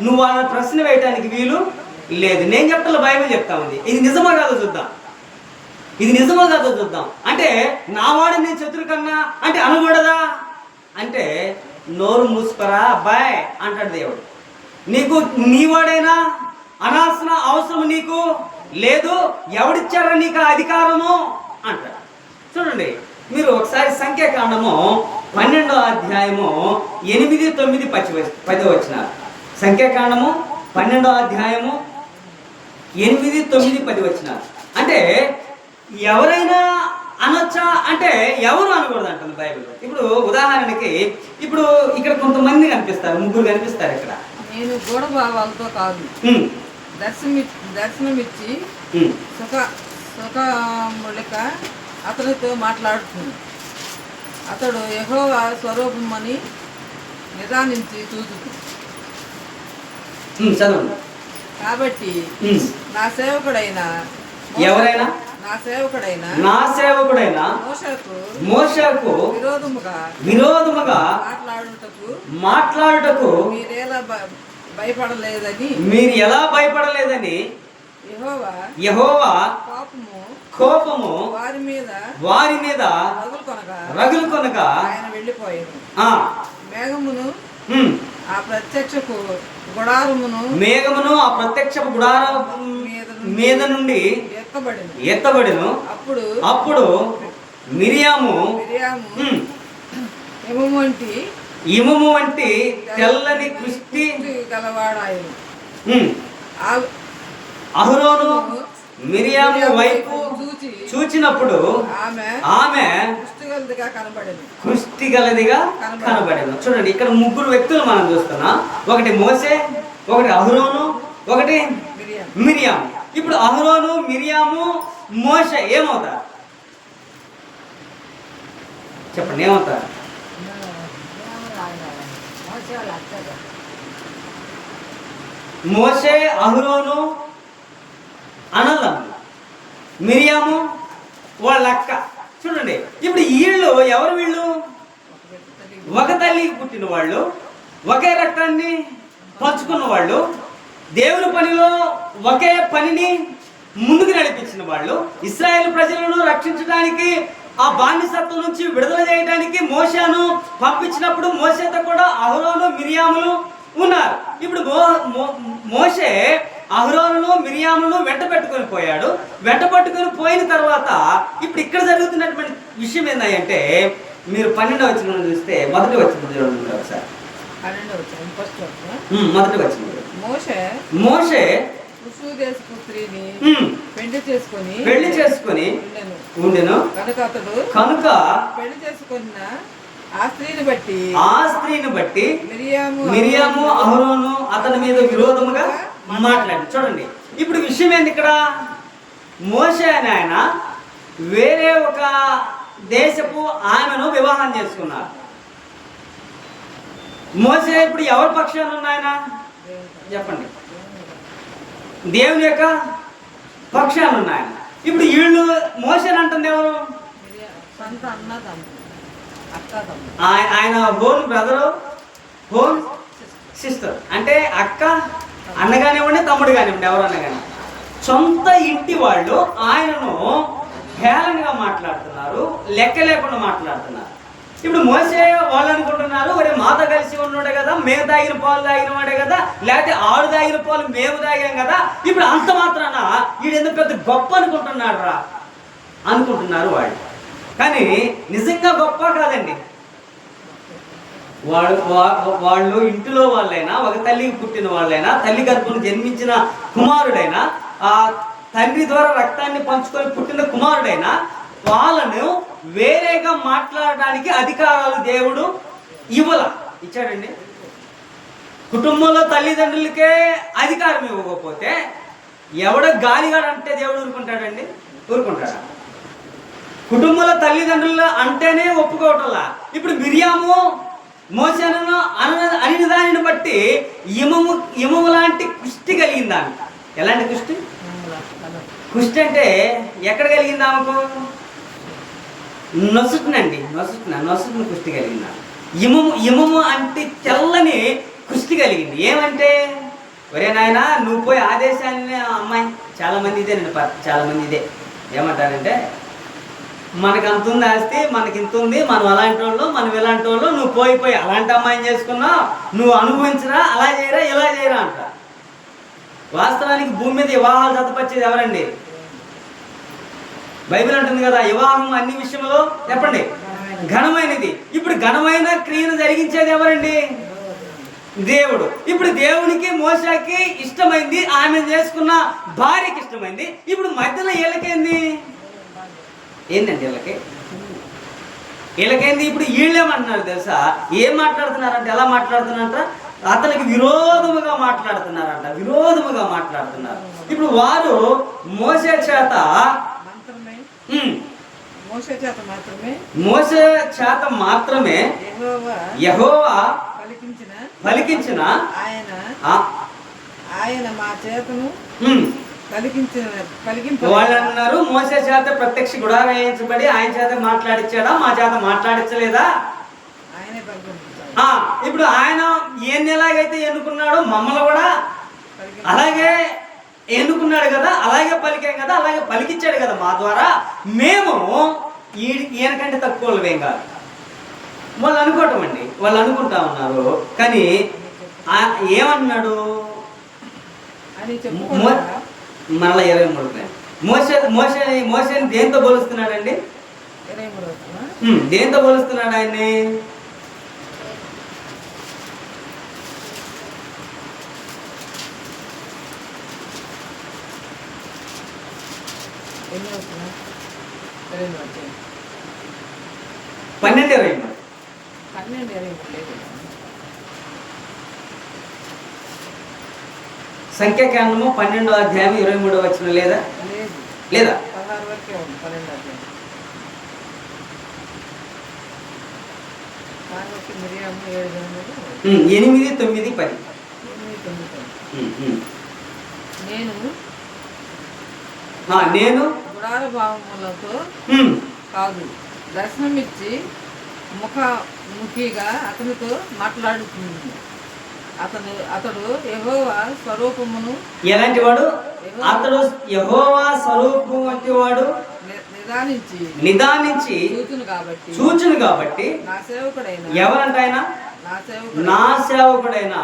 నువ్వు వాళ్ళని ప్రశ్న వేయటానికి వీలు లేదు. నేను చెప్తా, బైబిల్ చెప్తా ఉంది. ఇది నిజమో కాదో చూద్దాం. అంటే నా వాడు నేను శత్రు కన్నా అంటే అనకూడదా? అంటే నోరు మూసుకురా అబ్బాయి అంటాడు దేవుడు. నీకు నీవాడైనా అనాల్సిన అవసరం నీకు లేదు, ఎవడిచ్చారా నీకు ఆ అధికారము అంటాడు. చూడండి మీరు ఒకసారి సంఖ్యాకాండము 12వ అధ్యాయము 8, 9, 10 వచనాలు. సంఖ్యాకాండము 12వ అధ్యాయము 8, 9, 10 వచనాలు. అంటే ఎవరైనా అనొచ్చా అంటే ఎవరు అనకూడదు అంటుంది బైబిల్. ఇప్పుడు ఉదాహరణకి ఇప్పుడు ఇక్కడ కొంతమంది కనిపిస్తారు, ముగ్గురు కనిపిస్తారు ఇక్కడ. నేను గూఢభావాలతో కాదు, దర్శనమిచ్చి సుఖములిక అతనితో మాట్లాడుతుంది. అతడు యెహోవా స్వరూపమని నిదానించి చూచుతుంది. చదవండి. కాబట్టి నా సేవకుడైన ఎవరైనా నా సేవకుడైన మోషేకు విరోధముగా మాట్లాడుటకు మీరు ఎలా భయపడలేదని యెహోవా కోపము వారి మీద రగులుకొనగా ఆయన వెళ్ళిపోయాడు. మేఘమును ఆ ప్రత్యక్షపు గుడారము మీద నుండి ఎత్తబడిను. అప్పుడు మిరియాము ఇముము వంటి తెల్లని కుష్టి గలవాడాయను. అహరోను మిరియాము వైపు చూచినప్పుడు ఆమె కుష్టి గలదిగా కనబడేను. చూడండి ఇక్కడ ముగ్గురు వ్యక్తులు మనం చూస్తున్నాం. ఒకటి మోసే, ఒకటి అహరోను, ఒకటి మిరియాము. ఇప్పుడు అహరోను, మిరియాము, మోసే ఏమవుతారు చెప్పండి, ఏమవుతారు? మోసే, అహరోను అన్నదమ్ములు, మిరియాము వాళ్ళ అక్క. చూడండి ఇప్పుడు వీళ్ళు ఎవరు? వీళ్ళు ఒక తల్లికి పుట్టిన వాళ్ళు, ఒకే రక్తాన్ని పంచుకున్న వాళ్ళు, దేవుని పనిలో ఒకే పనిని ముందుకు నడిపించిన వాళ్ళు, ఇశ్రాయేలు ప్రజలను రక్షించడానికి ఆ బానిసత్వం నుంచి విడుదల చేయడానికి మోషేను పంపించినప్పుడు మోషేతో కూడా అహరోను, మిరియాములు ఉన్నారు. ఇప్పుడు మోషే అహరోనును, మిరియాములను వెంట పెట్టుకొని పోయాడు. వెంట పట్టుకొని పోయిన తర్వాత ఇప్పుడు ఇక్కడ జరుగుతున్నటువంటి విషయం ఏంటంటే, మీరు 12వ వచనం చూస్తే మొదటి వచనం చూడండి ఒకసారి. మొదటి వచనం. మోషే పెళ్లి చేసుకొని ఉండెను కనుక ఆ స్త్రీని బట్టి మిరియాము అహరోను అతని మీద విరోధముగా మాట్లాడి. చూడండి ఇప్పుడు విషయం ఏంది ఇక్కడ? మోషే అని ఆయన వేరే ఒక దేశపు ఆమెను వివాహం చేసుకున్నారు. మోషే ఇప్పుడు ఎవరి పక్షాన ఉన్నాయన చెప్పండి? దేవుని యొక్క పక్షాన ఉన్నాయన. ఇప్పుడు వీళ్ళు మోషేని అంటుంది ఎవరు? ఆయన హోన్ బ్రదరు, హోన్ సిస్టర్. అంటే అక్క అన్న కానివ్వండి, తమ్ముడు కానివ్వండి, ఎవరన్నా కానీ సొంత ఇంటి వాళ్ళు ఆయనను హేళనగా మాట్లాడుతున్నారు, లెక్క లేకుండా మాట్లాడుతున్నారు. ఇప్పుడు మోసే వాళ్ళు అనుకుంటున్నారు, ఒరే మాతో కలిసి ఉన్నాడే కదా, మేము తాగిన పాలు తాగిన వాడే కదా, లేకపోతే ఆడు తాగిన పాలు మేము తాగాం కదా, ఇప్పుడు అంత మాత్రాన వీడు ఎందుకు పెద్ద గొప్ప అనుకుంటున్నాడు రా అనుకుంటున్నారు వాళ్ళు. కానీ నిజంగా గొప్ప కాదండి. వాళ్ళు ఇంటిలో వాళ్ళైనా, ఒక తల్లికి పుట్టిన వాళ్ళైనా, తల్లి గర్భం జన్మించిన కుమారుడైనా, ఆ తండ్రి ద్వారా రక్తాన్ని పంచుకొని పుట్టిన కుమారుడైనా వాళ్ళను వేరేగా మాట్లాడడానికి అధికారాలు దేవుడు ఇచ్చాడండి. కుటుంబంలో తల్లిదండ్రులకే అధికారం ఇవ్వకపోతే ఎవడ గాలిగాడంటే దేవుడు ఊరుకుంటాడండి? ఊరుకుంటాడా? కుటుంబంలో తల్లిదండ్రులు అంటేనే ఒప్పుకోవటంలా. ఇప్పుడు మిరియాము మోసేను అనిన దానిని బట్టి ఇమము లాంటి కుష్టి కలిగింది ఆమె. ఎలాంటి కుష్టి? కుష్టి అంటే ఎక్కడ కలిగింది ఆమెకు? నొసుటినండి, నొసుటిన కుష్టి కలిగింది. ఇమము అంటే తెల్లని కుష్టి కలిగింది. ఏమంటే, ఒరే నాయన నువ్వు పోయి ఆదేశాన్ని అమ్మాయి చాలా మంది ఇదేనండి, చాలా మంది ఇదే ఏమంటారంటే, మనకు అంత ఉంది ఆస్తి, మనకి ఇంత ఉంది, మనం అలాంటి వాళ్ళు, మనం ఇలాంటి వాళ్ళు, నువ్వు పోయి అలాంటి అమ్మాయిని చేసుకున్నావు, నువ్వు అనుభవించరా, అలా చేయరా, ఇలా చేయరా అంట. వాస్తవానికి భూమి మీద వివాహాలు జతపరిచేది ఎవరండి? బైబిల్ అంటుంది కదా, వివాహం అన్ని విషయంలో చెప్పండి ఘనమైనది. ఇప్పుడు ఘనమైన క్రియను జరిగించేది ఎవరండి? దేవుడు. ఇప్పుడు దేవునికి మోషకి ఇష్టమైంది, ఆమె చేసుకున్న భార్యకి ఇష్టమైంది. ఇప్పుడు మధ్యలో వీళ్ళకేంది? ఏంటండి వీళ్ళకేంది? ఇప్పుడు వీళ్ళేమంటున్నారు తెలుసా? ఏం మాట్లాడుతున్నారంటే, ఎలా మాట్లాడుతున్నారంట? అతనికి విరోధముగా మాట్లాడుతున్నారంట, విరోధముగా మాట్లాడుతున్నారు. ఇప్పుడు వారు మోషే చేత మాత్రమే యెహోవా పలికించిన ఆయన మా చేతను వాళ్ళు అన్నారు, మోసే చేత ప్రత్యక్ష గుడారం వేయించబడి ఆయన చేత మాట్లాడించాడా, మా చేత మాట్లాడించలేదా? ఇప్పుడు ఆయన ఎలాగైతే ఎన్నుకున్నాడో మమ్మల్ని కూడా అలాగే ఎన్నుకున్నాడు కదా, అలాగే పలికాం కదా, అలాగే పలికించాడు కదా మా ద్వారా. మేము ఈయనకంటే తక్కువ వాళ్ళవేం కాదు వాళ్ళు అనుకోవటం అండి, వాళ్ళు అనుకుంటా ఉన్నారు. కానీ ఏమన్నాడు? మరలా 23 మోసేని దేంతో పోలుస్తున్నాడండి? దేంతో పోలుస్తున్నాడు ఆయన్ని? పన్నెండు 23 సంఖ్యాకాండము 12వ అధ్యాయం 23వ వచనం లేదా? లేదా 8, 9, 10. నేను గుడార భావములతో కాదు, దర్శనమిచ్చి ముఖాముఖిగా అతనితో మాట్లాడుతుంది. అతడు యెహోవా స్వరూపమును. ఎలాంటి వాడు అతడు? యెహోవా స్వరూపం వంటి వాడు, నిదానించి చూచును కాబట్టి. ఎవరంట ఆయన? నా సేవకుడైన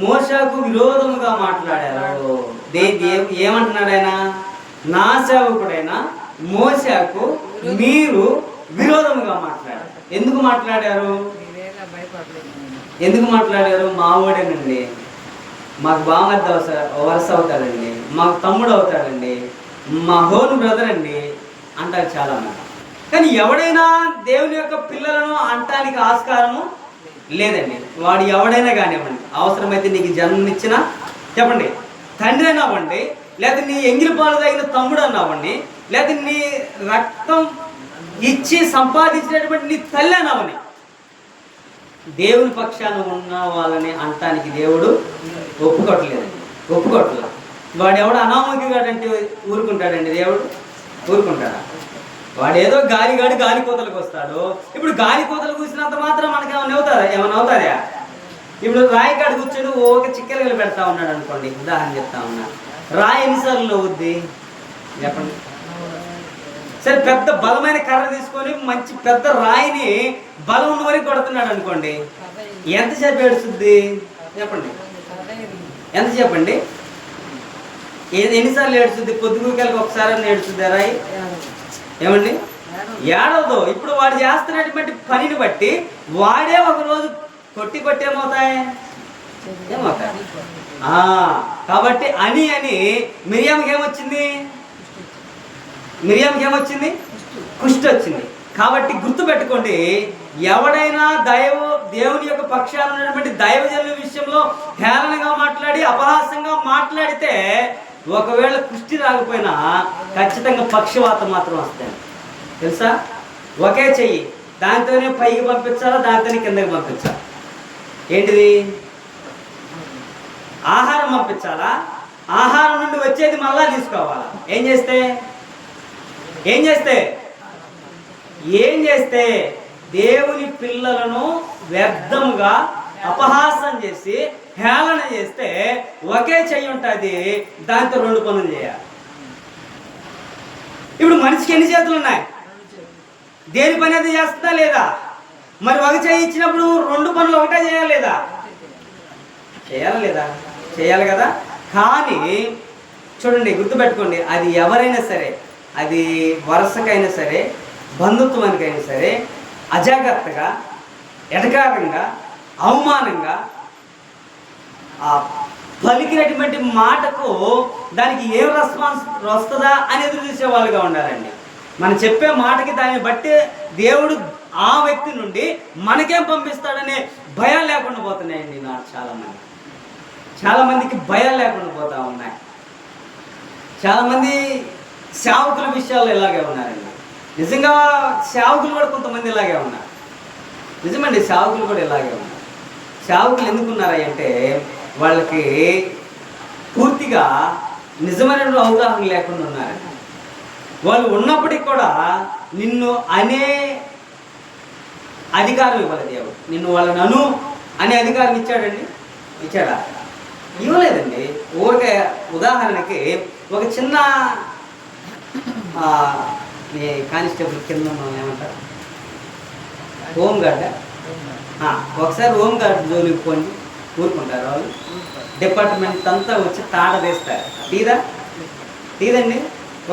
మోషకు విరోధముగా మాట్లాడారు. ఏమంటున్నాడు ఆయన? నా సేవకుడైన మోషకు మీరు విరోధముగా మాట్లాడారు. ఎందుకు మాట్లాడారు? ఎందుకు మాట్లాడారు? మావోడేనండి, మాకు బామర్ది వరుస అవుతాడండి, మాకు తమ్ముడు అవుతాడండి, మా హోన్ బ్రదర్ అండి అంటారు చాలా మంది. కానీ ఎవడైనా దేవుని యొక్క పిల్లలను అంటానికి ఆస్కారము లేదండి. వాడు ఎవడైనా కానివ్వండి, అవసరమైతే నీకు జన్మనిచ్చిన చెప్పండి తండ్రి అయినా అవ్వండి, లేదా నీ ఎంగిలి పాలు తగిన తమ్ముడు అన్నావండి, లేదా నీ రక్తం ఇచ్చి సంపాదించినటువంటి నీ తల్లి అన్నావని, దేవుని పక్షాన ఉన్న వాళ్ళని అంటానికి దేవుడు ఒప్పుకోవట్లేదండి, ఒప్పుకోవట్లేదు. వాడు ఎవడు అనామకుగాడంటే ఊరుకుంటాడండి? దేవుడు ఊరుకుంటాడా? వాడు ఏదో గాలి కోతలకు వస్తాడు. ఇప్పుడు గాలి కోతలు కూర్చున్నంత మాత్రం మనకి ఏమైనా అవుతుందా? ఇప్పుడు రాయి కాడ కూర్చొని ఒక చిక్కెలు పెడతా ఉన్నాడు అనుకోండి, ఉదాహరణ చెప్తా ఉన్నా, రాయి ఎన్నిసార్లు అవుద్ది చెప్పండి? సరే, పెద్ద బలమైన కర్ర తీసుకొని మంచి పెద్ద రాయిని బలం ఉన్న వరకు కొడుతున్నాడు అనుకోండి, ఎంతసేపు ఏడుస్తుంది చెప్పండి? ఎంత చెప్పండి? ఎన్నిసార్లు ఏడుస్తుంది? పొద్దుగుకెళ్ళకి ఒకసారి ఏడుస్తుంది రాయి, ఏమండి? ఏడవదు. ఇప్పుడు వాడు చేస్తున్నటువంటి పనిని బట్టి వాడే ఒకరోజు కొట్టి ఏమవుతాయి? కాబట్టి అని మిరియాకి ఏమొచ్చింది? కుష్టి వచ్చింది. కాబట్టి గుర్తు పెట్టుకోండి, ఎవడైనా దేవుని యొక్క పక్షాన ఉన్నటువంటి దైవజనుల విషయంలో హేళనగా మాట్లాడి అపహాస్యంగా మాట్లాడితే, ఒకవేళ కుష్టి రాకపోయినా ఖచ్చితంగా పక్షవాతం మాత్రం వస్తాయి తెలుసా? ఒకే చెయ్యి, దాంతోనే పైకి పంపించాలా, దాంతోనే కిందకి పంపించాలి. ఏంటిది? ఆహారం పంపించాలా, ఆహారం నుండి వచ్చేది మళ్ళా తీసుకోవాలా. ఏం చేస్తే దేవుని పిల్లలను వ్యర్థముగా అపహాసం చేసి హేళన చేస్తే ఒకే చెయ్యి ఉంటుంది, దాంతో 2 పనులు చేయాలి. ఇప్పుడు మనిషికి ఎన్ని చేతులు ఉన్నాయి? దేని పని అది చేస్తుందా లేదా? మరి ఒక చేయి ఇచ్చినప్పుడు రెండు పనులు ఒకటే చేయాలి లేదా? చేయాలి లేదా? చేయాలి కదా. కానీ చూడండి, గుర్తుపెట్టుకోండి, అది ఎవరైనా సరే, అది వరుసకైనా సరే, బంధుత్వానికైనా సరే, అజాగ్రత్తగా, ఎటకారంగా, అవమానంగా పలికినటువంటి మాటకు దానికి ఏం రెస్పాన్స్ వస్తుందా అని ఎదురు చూసే వాళ్ళుగా ఉండాలండి. మనం చెప్పే మాటకి దాన్ని బట్టి దేవుడు ఆ వ్యక్తి నుండి మనకేం పంపిస్తాడనే భయాలు లేకుండా పోతున్నాయండి. నాకు చాలామందికి భయాలు లేకుండా పోతా ఉన్నాయి. చాలామంది సేవకుల విషయాల్లో ఇలాగే ఉన్నారండి. నిజంగా సేవకులు కూడా కొంతమంది ఇలాగే ఉన్నారు. నిజమండి, సేవకులు కూడా ఇలాగే ఉన్నారు. సేవకులు ఎందుకున్నారా అంటే వాళ్ళకి పూర్తిగా నిజమైన అవగాహన లేకుండా ఉన్నారండి. వాళ్ళు ఉన్నప్పటికీ కూడా నిన్ను అనే అధికారం ఇవ్వలేదు దేవుడు. నిన్ను వాళ్ళని అను అనే అధికారం ఇచ్చాడండి? ఇచ్చాడా? ఇవ్వలేదండి. ఊరికే ఉదాహరణకి ఒక చిన్న కానిస్టేబుల్ కింద ఏమంటారు, హోమ్ గార్డ్. ఒకసారి హోమ్ గార్డ్ జోలికి పోండి, ఊరుకుంటారు వాళ్ళు. డిపార్ట్మెంట్ అంతా వచ్చి తాట తీస్తారు. తీదండి.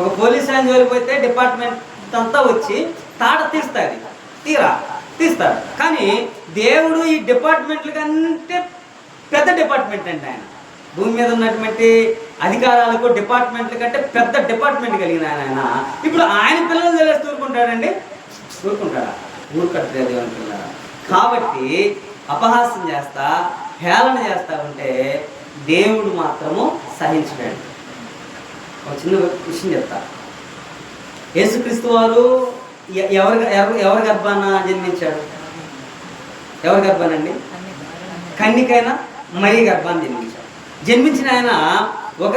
ఒక పోలీస్ ఆయన జోలికి పోతే డిపార్ట్మెంట్ అంతా వచ్చి తాట తీస్తారు. కానీ దేవుడు ఈ డిపార్ట్మెంట్ల కంటే పెద్ద డిపార్ట్మెంట్ అండి. ఆయన భూమి మీద ఉన్నటువంటి అధికారాలకు డిపార్ట్మెంట్ల కంటే పెద్ద డిపార్ట్మెంట్ కలిగిన ఆయన ఇప్పుడు ఆయన పిల్లలు తెలిసి ఊరుకుంటాడండి? ఊరుకుంటాడా? ఊరుకట్టలేదు దేవుని పిల్లలు. కాబట్టి అపహాస్యం చేస్తా, హేళన చేస్తా ఉంటే దేవుడు మాత్రము సహించలేడు. ఒక చిన్న విషయం చెప్తా. యేసుక్రీస్తు వారు ఎవరి గర్భాన జన్మించాడు? ఎవరి గర్భానండి? కన్నికైనా మరియ గర్భాన్ని జన్మించిన ఆయన ఒక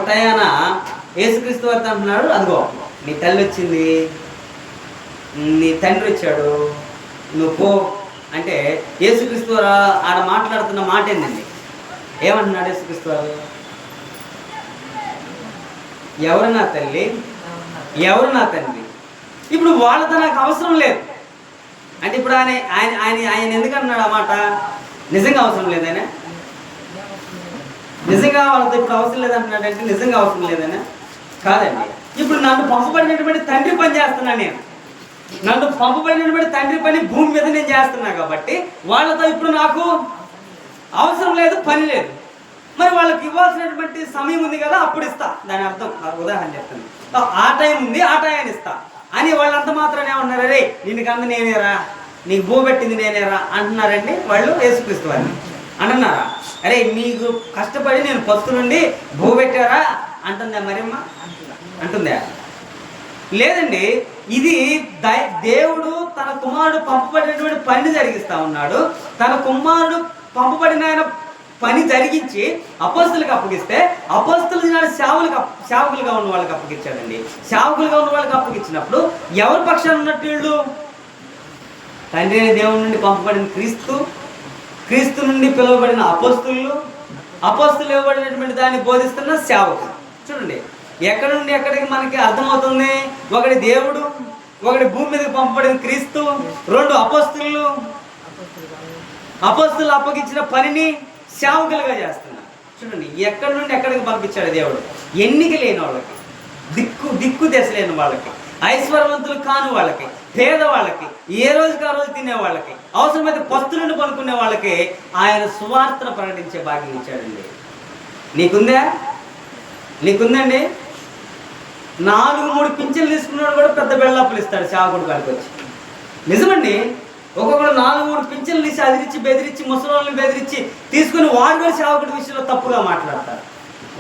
టయాన యేసుక్రీస్తు వారితో అంటున్నాడు, అదిగో నీ తల్లి వచ్చింది, నీ తండ్రి వచ్చాడు, నువ్వు పో అంటే యేసుక్రీస్తు వారు ఆడ మాట్లాడుతున్న మాట ఏందండి? ఏమంటున్నాడు యేసుక్రీస్తు వారు? ఎవరు నా తల్లి, ఎవరు నా తండ్రి? ఇప్పుడు వాళ్ళతో నాకు అవసరం లేదు అంటే ఇప్పుడు ఆయన ఎందుకు అన్నాడు ఆ మాట? నిజంగా అవసరం లేదనే? నిజంగా వాళ్ళతో ఇప్పుడు అవసరం లేదంటున్నాడంటే నిజంగా అవసరం లేదనే కాదండి. ఇప్పుడు నన్ను పంపబడినటువంటి తండ్రి పని చేస్తున్నాను నేను. నన్ను పంపబడినటువంటి తండ్రి పని భూమి మీద నేను చేస్తున్నా కాబట్టి వాళ్ళతో ఇప్పుడు నాకు అవసరం లేదు, పని లేదు. మరి వాళ్ళకి ఇవ్వాల్సినటువంటి సమయం ఉంది కదా, అప్పుడు ఇస్తా. దాని అర్థం ఉదాహరణ చెప్తాను. ఆ టైం ఉంది, ఆ టైం ఇస్తా అని వాళ్ళంత మాత్రమే ఉన్నారు. అరే నిన్ను కన్నా నేనేరా, నీకు భూ పెట్టింది నేనేరా అంటున్నారండి వాళ్ళు యేసుక్రీస్తు వారిని. అంటున్నారా? అరే మీకు కష్టపడి నేను పస్తు నుండి భూ పెట్టారా అంటుందా మరియమ్మ? అంటుందా? లేదండి. ఇది దేవుడు తన కుమారుడు పంపబడినటువంటి పని జరిగిస్తా ఉన్నాడు. తన కుమారుడు పంపబడిన ఆయన పని జరిగించి అపోస్తులకు అప్పగిస్తే అపోస్తులు సేవకులుగా ఉన్న వాళ్ళకి అప్పగించాడండి. సేవకులుగా ఉన్న వాళ్ళకి అప్పగించినప్పుడు ఎవరి పక్షాన ఉన్నట్టు వీళ్ళు? తండ్రి అనే దేవుడి నుండి పంపబడిన క్రీస్తు నుండి పిలువబడిన అపోస్తులు ఇవ్వబడినటువంటి దాన్ని బోధిస్తున్న సేవకులు. చూడండి, ఎక్కడి నుండి ఎక్కడికి మనకి అర్థమవుతుంది. ఒకటి దేవుడు, ఒకటి భూమి మీదకి పంపబడిన క్రీస్తు, రెండు అపోస్తులు అప్పగించిన పనిని సేవకులుగా చేస్తున్నారు. చూడండి, ఎక్కడి నుండి ఎక్కడికి పంపించాడు దేవుడు? ఎన్నిక లేని వాళ్ళకి, దిక్కు దశ లేని వాళ్ళకి, ఐశ్వర్యవంతులు కాని వాళ్ళకి, పేదవాళ్ళకి, ఏ రోజుకి ఆ రోజు తినే వాళ్ళకి, అవసరమైతే పస్తు నుండి పనుకునే వాళ్ళకి ఆయన సువార్తను ప్రకటించే భాగ్యం ఇచ్చాడండి. నీకుందండి? 4-3 పింఛన్లు తీసుకున్నాడు కూడా పెద్ద బెళ్ళప్పులు ఇస్తాడు సేవకుడు కాడికి వచ్చి. నిజమండి. ఒక్కొక్కరు 4-3 పింఛన్లు తీసి అదిరించి బెదిరించి ముసలోళ్ళని బెదిరించి తీసుకుని వాడు కూడా సేవకుడి విషయంలో తప్పుగా మాట్లాడతారు.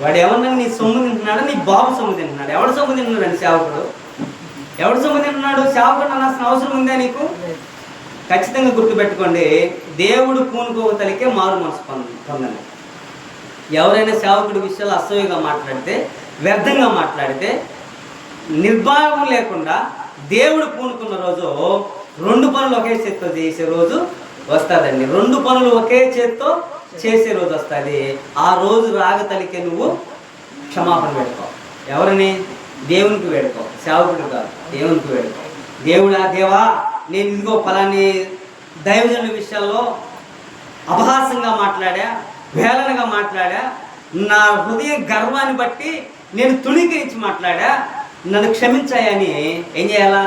వాడు ఏమన్నా నీ సొమ్ము తింటున్నాడా, నీ బాబు సొమ్ము తింటున్నాడు? ఎవడు సొమ్ము తింటున్నాడండి సేవకుడు? ఎవడు సొమ్ము తింటున్నాడు? సేవకుడు అనాల్సిన అవసరం ఉందా నీకు? ఖచ్చితంగా గుర్తుపెట్టుకోండి, దేవుడు పూనుకోవతలికే మారు మనసు పొందండి. ఎవరైనా సేవకుడి విషయాలు అసహ్యంగా మాట్లాడితే, వ్యర్థంగా మాట్లాడితే, నిర్భావం లేకుండా దేవుడు పూనుకున్న రోజు 2 పనులు ఒకే చేత్తో చేసే రోజు వస్తుందండి. 2 పనులు ఒకే చేత్తో చేసే రోజు వస్తుంది. ఆ రోజు రాగతలికే నువ్వు క్షమాపణ వేడుకో. ఎవరిని? దేవునికి వేడుకో, సేవకుడు కాదు, దేవునికి వేడుకో. దేవా నేను ఇదిగో ఫలాని దైవజనుల విషయాల్లో అపహాసంగా మాట్లాడా, వేలనగా మాట్లాడా, నా హృదయ గర్వాన్ని బట్టి నేను తుణీకరించి మాట్లాడా, నన్ను క్షమించాయని ఏం చేయాలా?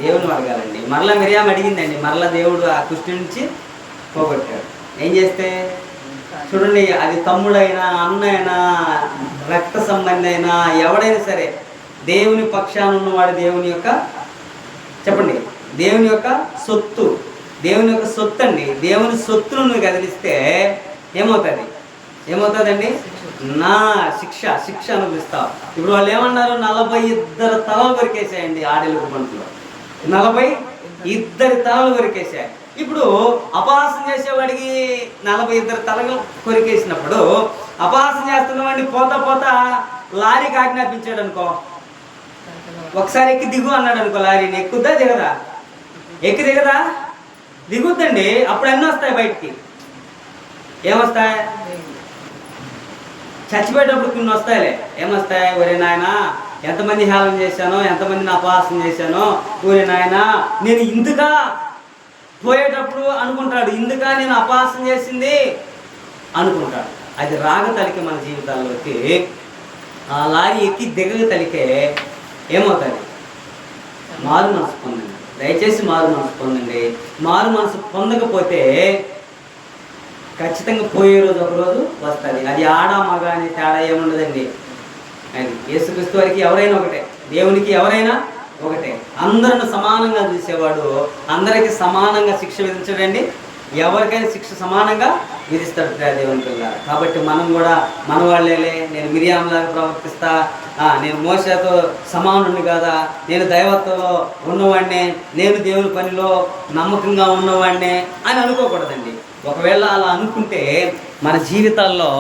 దేవుని అడగాలండి. మరలా మిరియాం అడిగిందండి, మరలా దేవుడు ఆ కృష్ణ నుంచి పోగొట్టాడు. ఏం చేస్తే చూడండి, అది తమ్ముడైనా, అన్నైనా, రక్త సంబంధి అయినా, ఎవడైనా సరే దేవుని పక్షాన ఉన్నవాడు దేవుని యొక్క, చెప్పండి, దేవుని యొక్క సొత్తు, దేవుని యొక్క సొత్తు అండి. దేవుని సొత్తును నువ్వు కదిలిస్తే ఏమవుతుందండి? నా శిక్ష అనుభవిస్తావు. ఇప్పుడు వాళ్ళు ఏమన్నారు? 42 తలలు కొరికేసాయండి ఆడెలుగు బంటులో, 42 తలలు కొరికేసాయి. ఇప్పుడు అపహాసం చేసేవాడికి 42 తలలు కొరికేసినప్పుడు అపహాసం చేస్తున్నవాడిని పోతా లారీకి ఆజ్ఞాపించాడు అనుకో, ఒకసారి ఎక్కి దిగు అన్నాడు అనుకో, లారీని ఎక్కుద్దా దిగదా? ఎక్కి దిగదా? దిగుద్దండి. అప్పుడు ఎన్ని వస్తాయి బయటికి? ఏమొస్తాయి? చచ్చిపోయేటప్పుడు కొన్ని వస్తాయిలే. ఏమొస్తాయి? ఒరే నాయన, ఎంతమంది హేళన చేశానో, ఎంతమందిని అపహాసం చేశానో, ఒరే నాయన నేను ఇందుగా పోయేటప్పుడు అనుకుంటాడు, ఇందుగా నేను అపహాసం చేసింది అనుకుంటాడు. అది రాగ తలికే మన జీవితాల్లోకి. ఆ లారీ ఎక్కి దిగగ తలికే ఏమవుతుంది? మారు మనసు పొందండి. దయచేసి మారు మనసు పొందండి. మారు మనసు పొందకపోతే ఖచ్చితంగా పోయే రోజు ఒకరోజు వస్తుంది. అది ఆడ మగ అనే తేడా ఏముండదండి. అది యేసుక్రీస్తు వారికి ఎవరైనా ఒకటే, దేవునికి ఎవరైనా ఒకటే. అందరిని సమానంగా చూసేవాడు అందరికీ సమానంగా శిక్ష విధించడండి. ఎవరికైనా శిక్ష సమానంగా విధిస్తాడు దేవుని పిల్లలు. కాబట్టి మనం కూడా మన వాళ్ళేలే, నేను మిరియాంలాగా ప్రవర్తిస్తా, నేను మోషేతో సమానుని కాదా, నేను దైవత్వంలో ఉన్నవాడినే, నేను దేవుని పనిలో నమ్మకంగా ఉన్నవాడినే అని అనుకోకూడదండి. ఒకవేళ అలా అనుకుంటే మన జీవితాల్లో